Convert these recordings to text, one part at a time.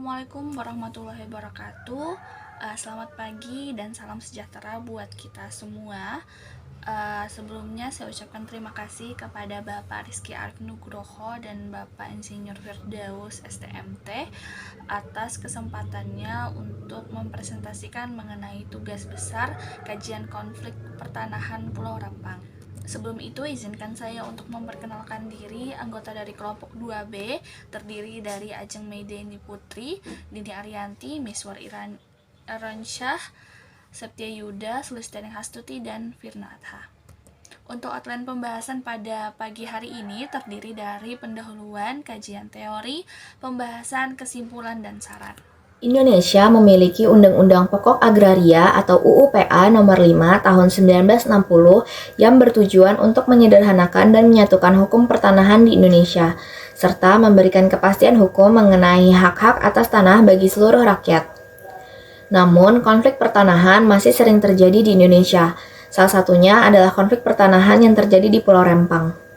Assalamualaikum warahmatullahi wabarakatuh. Selamat pagi dan salam sejahtera buat kita semua. Sebelumnya saya ucapkan terima kasih kepada Bapak Rizky Arif Nugroho dan Bapak Insinyur Firdaus STMT atas kesempatannya untuk mempresentasikan mengenai tugas besar kajian konflik pertanahan Pulau Rempang. Sebelum itu, izinkan saya untuk memperkenalkan diri. Anggota dari kelompok 2B terdiri dari Ajeng Meideni Putri, Dini Arianti, Miswar Iransyah, Septia Yuda, Sulistiani Hastuti, dan Firna Adha. Untuk outline pembahasan pada pagi hari ini terdiri dari pendahuluan, kajian teori, pembahasan, kesimpulan, dan saran. Indonesia memiliki Undang-Undang Pokok Agraria atau UUPA Nomor 5 Tahun 1960 yang bertujuan untuk menyederhanakan dan menyatukan hukum pertanahan di Indonesia, serta memberikan kepastian hukum mengenai hak-hak atas tanah bagi seluruh rakyat. Namun, konflik pertanahan masih sering terjadi di Indonesia. Salah satunya adalah konflik pertanahan yang terjadi di Pulau Rempang.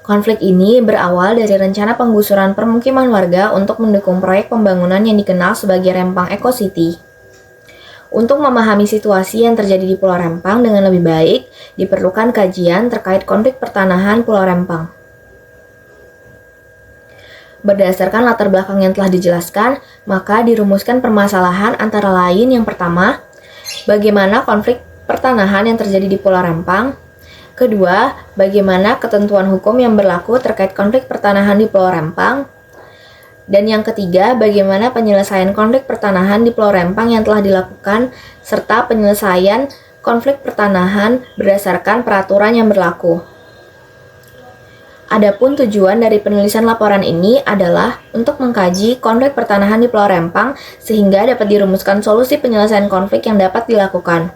Konflik ini berawal dari rencana penggusuran permukiman warga untuk mendukung proyek pembangunan yang dikenal sebagai Rempang Eco City. Untuk memahami situasi yang terjadi di Pulau Rempang dengan lebih baik, diperlukan kajian terkait konflik pertanahan Pulau Rempang. Berdasarkan latar belakang yang telah dijelaskan, maka dirumuskan permasalahan antara lain yang pertama, bagaimana konflik pertanahan yang terjadi di Pulau Rempang. Kedua, bagaimana ketentuan hukum yang berlaku terkait konflik pertanahan di Pulau Rempang. Dan yang ketiga, bagaimana penyelesaian konflik pertanahan di Pulau Rempang yang telah dilakukan, serta penyelesaian konflik pertanahan berdasarkan peraturan yang berlaku. Adapun tujuan dari penulisan laporan ini adalah untuk mengkaji konflik pertanahan di Pulau Rempang sehingga dapat dirumuskan solusi penyelesaian konflik yang dapat dilakukan.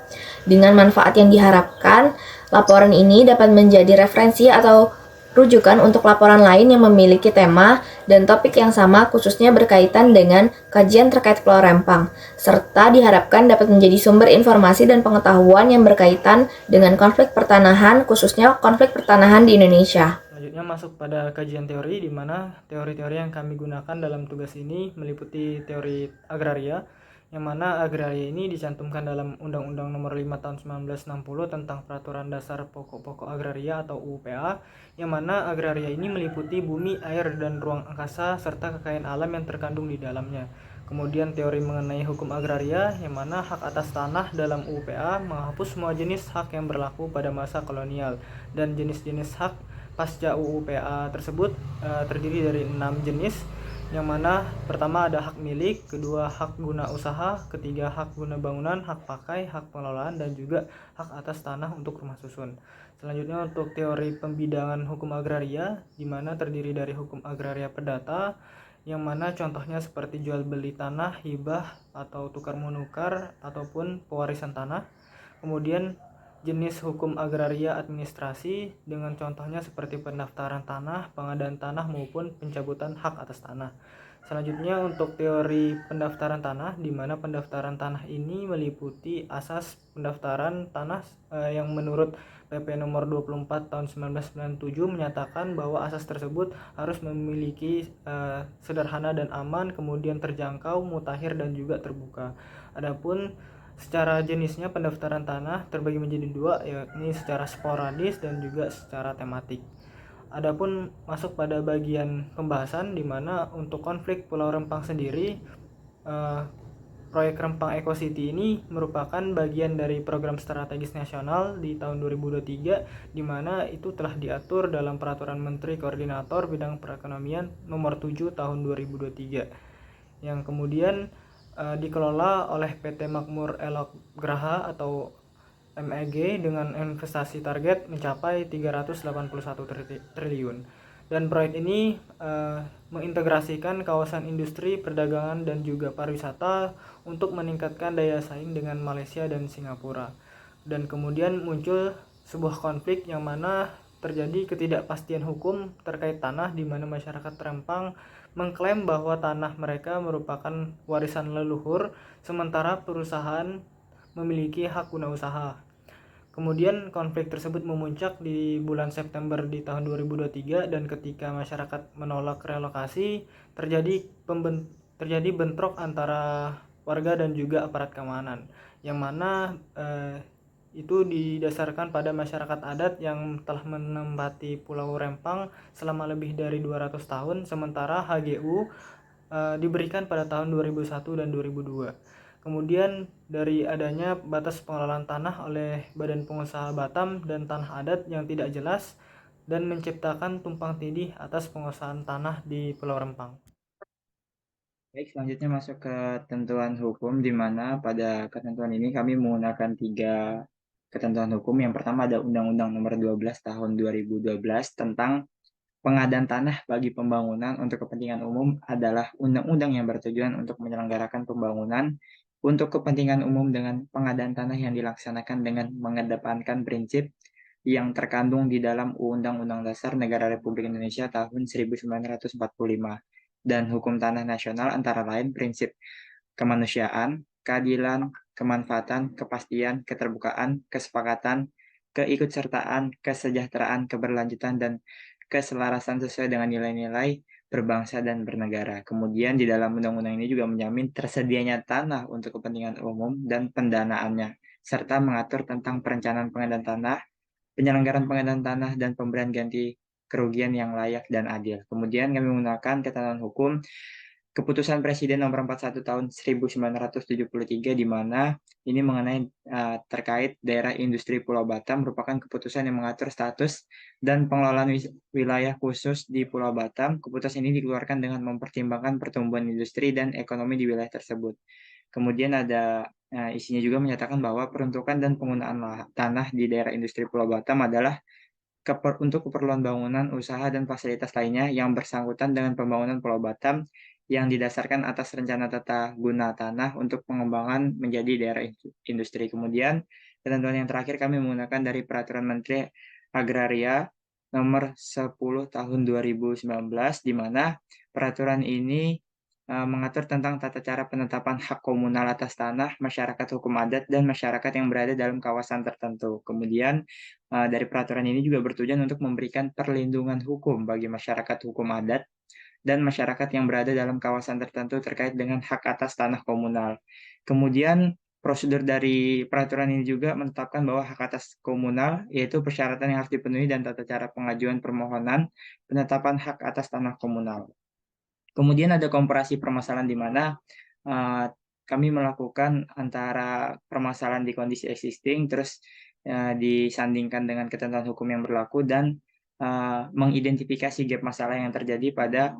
Dengan manfaat yang diharapkan, laporan ini dapat menjadi referensi atau rujukan untuk laporan lain yang memiliki tema dan topik yang sama khususnya berkaitan dengan kajian terkait Pulau Rempang, serta diharapkan dapat menjadi sumber informasi dan pengetahuan yang berkaitan dengan konflik pertanahan khususnya konflik pertanahan di Indonesia. Selanjutnya masuk pada kajian teori, di mana teori-teori yang kami gunakan dalam tugas ini meliputi teori agraria, yang mana agraria ini dicantumkan dalam Undang-Undang Nomor 5 Tahun 1960 tentang Peraturan Dasar Pokok-Pokok Agraria atau UUPA, yang mana agraria ini meliputi bumi, air, dan ruang angkasa serta kekayaan alam yang terkandung di dalamnya. Kemudian teori mengenai hukum agraria, yang mana hak atas tanah dalam UUPA menghapus semua jenis hak yang berlaku pada masa kolonial, dan jenis-jenis hak pasca UUPA tersebut terdiri dari 6 jenis, yang mana pertama ada hak milik, kedua hak guna usaha, ketiga hak guna bangunan, hak pakai, hak pengelolaan, dan juga hak atas tanah untuk rumah susun. Selanjutnya untuk teori pembidangan hukum agraria, di mana terdiri dari hukum agraria perdata, yang mana contohnya seperti jual beli tanah, hibah atau tukar menukar ataupun pewarisan tanah. Kemudian jenis hukum agraria administrasi dengan contohnya seperti pendaftaran tanah, pengadaan tanah maupun pencabutan hak atas tanah. Selanjutnya untuk teori pendaftaran tanah, di mana pendaftaran tanah ini meliputi asas pendaftaran tanah yang menurut PP nomor 24 tahun 1997 menyatakan bahwa asas tersebut harus memiliki sederhana dan aman, kemudian terjangkau, mutakhir, dan juga terbuka. Adapun secara jenisnya pendaftaran tanah terbagi menjadi dua, yakni secara sporadis dan juga secara tematik. Adapun masuk pada bagian pembahasan, di mana untuk konflik Pulau Rempang sendiri, proyek Rempang Eco City ini merupakan bagian dari program strategis nasional di tahun 2023, di mana itu telah diatur dalam Peraturan Menteri Koordinator Bidang Perekonomian Nomor 7 Tahun 2023, yang kemudian dikelola oleh PT Makmur Elok Graha atau MEG dengan investasi target mencapai 381 triliun. Dan proyek ini mengintegrasikan kawasan industri, perdagangan, dan juga pariwisata untuk meningkatkan daya saing dengan Malaysia dan Singapura. Dan kemudian muncul sebuah konflik yang mana terjadi ketidakpastian hukum terkait tanah, di mana masyarakat Rempang mengklaim bahwa tanah mereka merupakan warisan leluhur, sementara perusahaan memiliki hak guna usaha. Kemudian konflik tersebut memuncak di bulan September di tahun 2023, dan ketika masyarakat menolak relokasi, terjadi terjadi bentrok antara warga dan juga aparat keamanan, yang mana itu didasarkan pada masyarakat adat yang telah menempati Pulau Rempang selama lebih dari 200 tahun, sementara HGU diberikan pada tahun 2001 dan 2002. Kemudian dari adanya batas pengelolaan tanah oleh Badan Pengusaha Batam dan tanah adat yang tidak jelas dan menciptakan tumpang tindih atas penguasaan tanah di Pulau Rempang. Baik, selanjutnya masuk ke ketentuan hukum, di mana pada ketentuan ini kami menggunakan 3 ketentuan hukum. Yang pertama ada Undang-Undang Nomor 12 Tahun 2012 tentang pengadaan tanah bagi pembangunan untuk kepentingan umum adalah undang-undang yang bertujuan untuk menyelenggarakan pembangunan untuk kepentingan umum dengan pengadaan tanah yang dilaksanakan dengan mengedepankan prinsip yang terkandung di dalam Undang-Undang Dasar Negara Republik Indonesia tahun 1945 dan hukum tanah nasional, antara lain prinsip kemanusiaan, keadilan, kemanfaatan, kepastian, keterbukaan, kesepakatan, keikutsertaan, kesejahteraan, keberlanjutan, dan keselarasan sesuai dengan nilai-nilai berbangsa dan bernegara. Kemudian di dalam undang-undang ini juga menjamin tersedianya tanah untuk kepentingan umum dan pendanaannya, serta mengatur tentang perencanaan pengadaan tanah, penyelenggaraan pengadaan tanah, dan pemberian ganti kerugian yang layak dan adil. Kemudian kami menggunakan ketentuan hukum Keputusan Presiden Nomor 41 Tahun 1973, di mana ini mengenai terkait daerah industri Pulau Batam, merupakan keputusan yang mengatur status dan pengelolaan wilayah khusus di Pulau Batam. Keputusan ini dikeluarkan dengan mempertimbangkan pertumbuhan industri dan ekonomi di wilayah tersebut. Kemudian ada isinya juga menyatakan bahwa peruntukan dan penggunaan tanah di daerah industri Pulau Batam adalah untuk keperluan bangunan, usaha, dan fasilitas lainnya yang bersangkutan dengan pembangunan Pulau Batam yang didasarkan atas rencana tata guna tanah untuk pengembangan menjadi daerah industri. Kemudian, ketentuan yang terakhir kami menggunakan dari Peraturan Menteri Agraria Nomor 10 Tahun 2019, di mana peraturan ini mengatur tentang tata cara penetapan hak komunal atas tanah, masyarakat hukum adat, dan masyarakat yang berada dalam kawasan tertentu. Kemudian, dari peraturan ini juga bertujuan untuk memberikan perlindungan hukum bagi masyarakat hukum adat dan masyarakat yang berada dalam kawasan tertentu terkait dengan hak atas tanah komunal. Kemudian, prosedur dari peraturan ini juga menetapkan bahwa hak atas komunal yaitu persyaratan yang harus dipenuhi dan tata cara pengajuan permohonan penetapan hak atas tanah komunal. Kemudian ada komparasi permasalahan di mana kami melakukan antara permasalahan di kondisi existing, terus disandingkan dengan ketentuan hukum yang berlaku, dan mengidentifikasi gap masalah yang terjadi pada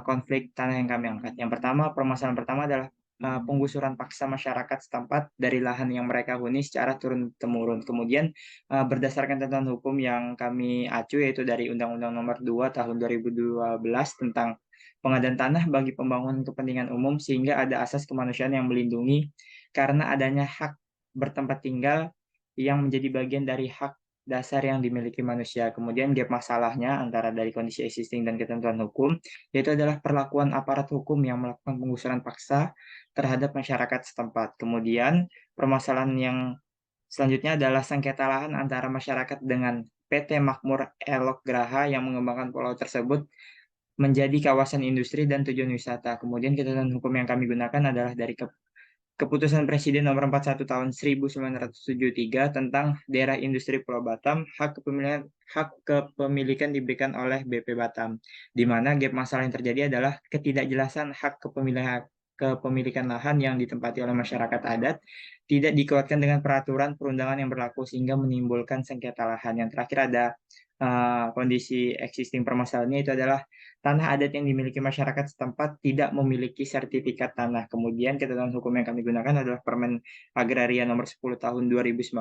konflik tanah yang kami angkat. Yang pertama, permasalahan pertama adalah penggusuran paksa masyarakat setempat dari lahan yang mereka huni secara turun-temurun. Kemudian berdasarkan ketentuan hukum yang kami acu, yaitu dari Undang-Undang Nomor 2 Tahun 2012 tentang pengadaan tanah bagi pembangunan kepentingan umum, sehingga ada asas kemanusiaan yang melindungi karena adanya hak bertempat tinggal yang menjadi bagian dari hak dasar yang dimiliki manusia. Kemudian gap masalahnya antara dari kondisi existing dan ketentuan hukum, yaitu adalah perlakuan aparat hukum yang melakukan penggusuran paksa terhadap masyarakat setempat. Kemudian permasalahan yang selanjutnya adalah sengketa lahan antara masyarakat dengan PT Makmur Elok Graha yang mengembangkan pulau tersebut menjadi kawasan industri dan tujuan wisata. Kemudian ketentuan hukum yang kami gunakan adalah dari Keputusan Presiden Nomor 41 Tahun 1973 tentang daerah industri Pulau Batam, hak kepemilikan diberikan oleh BP Batam, di mana gap masalah yang terjadi adalah ketidakjelasan hak kepemilikan lahan yang ditempati oleh masyarakat adat tidak dikuatkan dengan peraturan perundangan yang berlaku sehingga menimbulkan sengketa lahan. Yang terakhir ada kondisi existing permasalahannya, itu adalah tanah adat yang dimiliki masyarakat setempat tidak memiliki sertifikat tanah. Kemudian ketentuan hukum yang kami gunakan adalah Permen Agraria Nomor 10 Tahun 2019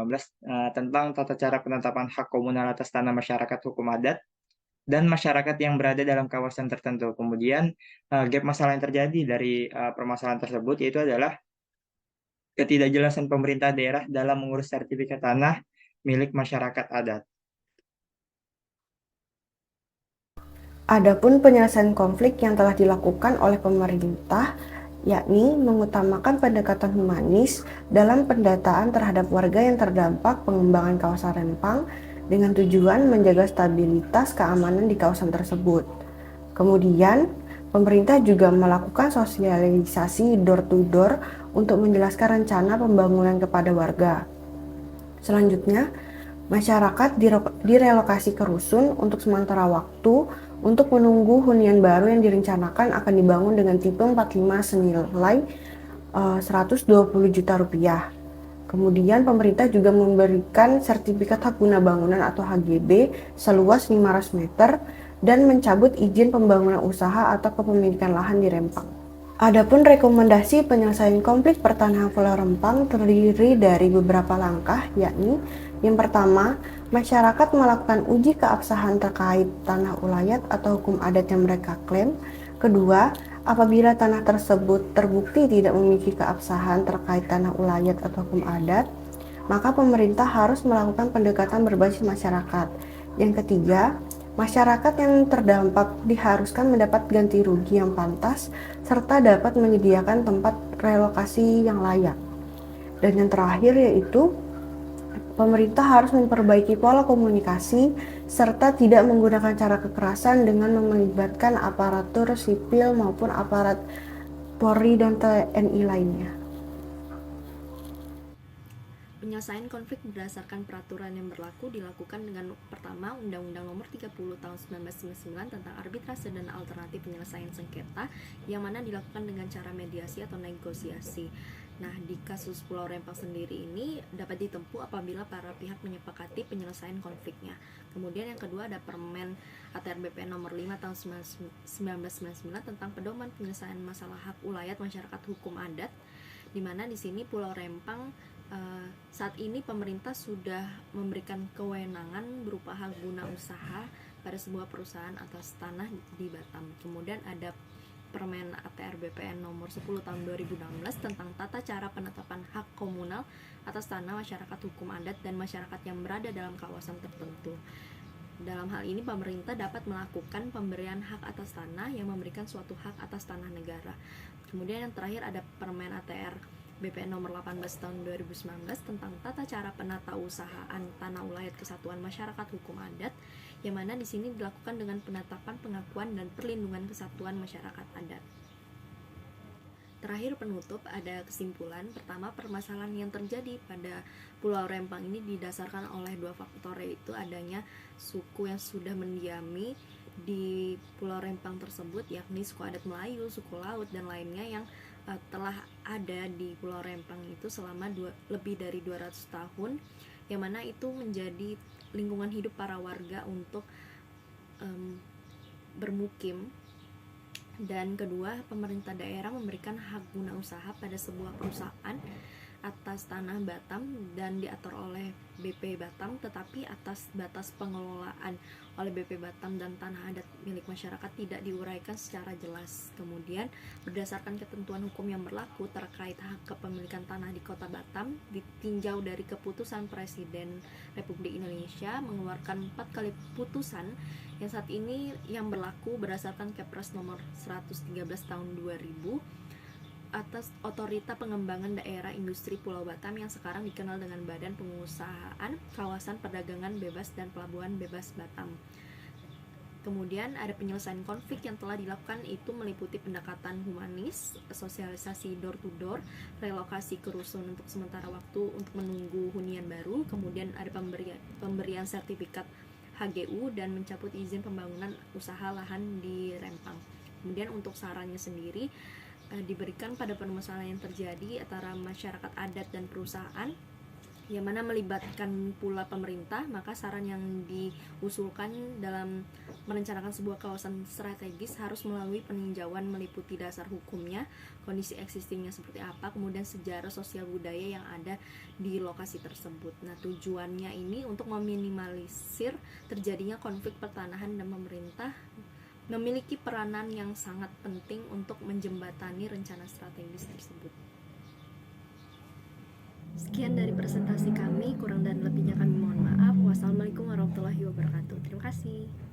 tentang tata cara penetapan hak komunal atas tanah masyarakat hukum adat dan masyarakat yang berada dalam kawasan tertentu. Kemudian gap masalah yang terjadi dari permasalahan tersebut yaitu adalah ketidakjelasan pemerintah daerah dalam mengurus sertifikat tanah milik masyarakat adat. Adapun penyelesaian konflik yang telah dilakukan oleh pemerintah, yakni mengutamakan pendekatan humanis dalam pendataan terhadap warga yang terdampak pengembangan kawasan Rempang dengan tujuan menjaga stabilitas keamanan di kawasan tersebut. Kemudian, Pemerintah juga melakukan sosialisasi door to door untuk menjelaskan rencana pembangunan kepada warga. Selanjutnya, masyarakat direlokasi ke rusun untuk sementara waktu untuk menunggu hunian baru yang direncanakan akan dibangun dengan tipe 45 senilai 120 juta rupiah. Kemudian pemerintah juga memberikan sertifikat hak guna bangunan atau HGB seluas 500 meter dan mencabut izin pembangunan usaha atau kepemilikan lahan di Rempang. Adapun rekomendasi penyelesaian konflik pertanahan Pulau Rempang terdiri dari beberapa langkah, yakni yang pertama, masyarakat melakukan uji keabsahan terkait tanah ulayat atau hukum adat yang mereka klaim. Kedua, apabila tanah tersebut terbukti tidak memiliki keabsahan terkait tanah ulayat atau hukum adat, maka pemerintah harus melakukan pendekatan berbasis masyarakat. Yang ketiga, masyarakat yang terdampak diharuskan mendapat ganti rugi yang pantas serta dapat menyediakan tempat relokasi yang layak. Dan yang terakhir yaitu pemerintah harus memperbaiki pola komunikasi serta tidak menggunakan cara kekerasan dengan melibatkan aparatur sipil maupun aparat Polri dan TNI lainnya. Penyelesaian konflik berdasarkan peraturan yang berlaku dilakukan dengan pertama Undang-Undang Nomor 30 Tahun 1999 tentang arbitrase dan alternatif penyelesaian sengketa yang mana dilakukan dengan cara mediasi atau negosiasi. Nah, di kasus Pulau Rempang sendiri ini dapat ditempuh apabila para pihak menyepakati penyelesaian konfliknya. Kemudian yang kedua ada Permen ATR BPN Nomor 5 Tahun 1999 tentang pedoman penyelesaian masalah hak ulayat masyarakat hukum adat, di mana di sini Pulau Rempang saat ini pemerintah sudah memberikan kewenangan berupa hak guna usaha pada sebuah perusahaan atas tanah di Batam. Kemudian ada Permen ATR BPN Nomor 10 Tahun 2016 tentang tata cara penetapan hak komunal atas tanah masyarakat hukum adat dan masyarakat yang berada dalam kawasan tertentu. Dalam hal ini pemerintah dapat melakukan pemberian hak atas tanah yang memberikan suatu hak atas tanah negara. Kemudian yang terakhir ada Permen ATR BPN Nomor 18 Tahun 2019 tentang tata cara penatausahaan tanah ulayat kesatuan masyarakat hukum adat, yang mana di sini dilakukan dengan penetapan, pengakuan, dan perlindungan kesatuan masyarakat adat. Terakhir penutup ada kesimpulan. Pertama, permasalahan yang terjadi pada Pulau Rempang ini didasarkan oleh dua faktor, yaitu adanya suku yang sudah mendiami di Pulau Rempang tersebut, yakni suku adat Melayu, suku Laut, dan lainnya yang telah ada di Pulau Rempang itu selama lebih dari 200 tahun, yang mana itu menjadi lingkungan hidup para warga untuk bermukim. Dan kedua, pemerintah daerah memberikan hak guna usaha pada sebuah perusahaan atas tanah Batam dan diatur oleh BP Batam, tetapi atas batas pengelolaan oleh BP Batam dan tanah adat milik masyarakat tidak diuraikan secara jelas. Kemudian berdasarkan ketentuan hukum yang berlaku terkait hak kepemilikan tanah di Kota Batam ditinjau dari keputusan Presiden Republik Indonesia mengeluarkan 4 kali putusan yang saat ini yang berlaku berdasarkan Kepres nomor 113 tahun 2000 atas Otorita Pengembangan Daerah Industri Pulau Batam yang sekarang dikenal dengan Badan Pengusahaan Kawasan Perdagangan Bebas dan Pelabuhan Bebas Batam. Kemudian ada penyelesaian konflik yang telah dilakukan, itu meliputi pendekatan humanis, sosialisasi door to door, relokasi ke rusun untuk sementara waktu untuk menunggu hunian baru, kemudian ada pemberian sertifikat HGU dan mencabut izin pembangunan usaha lahan di Rempang. Kemudian untuk sarannya sendiri diberikan pada permasalahan yang terjadi antara masyarakat adat dan perusahaan yang mana melibatkan pula pemerintah, maka saran yang diusulkan dalam merencanakan sebuah kawasan strategis harus melalui peninjauan meliputi dasar hukumnya, kondisi existingnya seperti apa, kemudian sejarah sosial budaya yang ada di lokasi tersebut. Nah, tujuannya ini untuk meminimalisir terjadinya konflik pertanahan dan pemerintah memiliki peranan yang sangat penting untuk menjembatani rencana strategis tersebut. Sekian dari presentasi kami, kurang dan lebihnya kami mohon maaf. Wassalamualaikum warahmatullahi wabarakatuh. Terima kasih.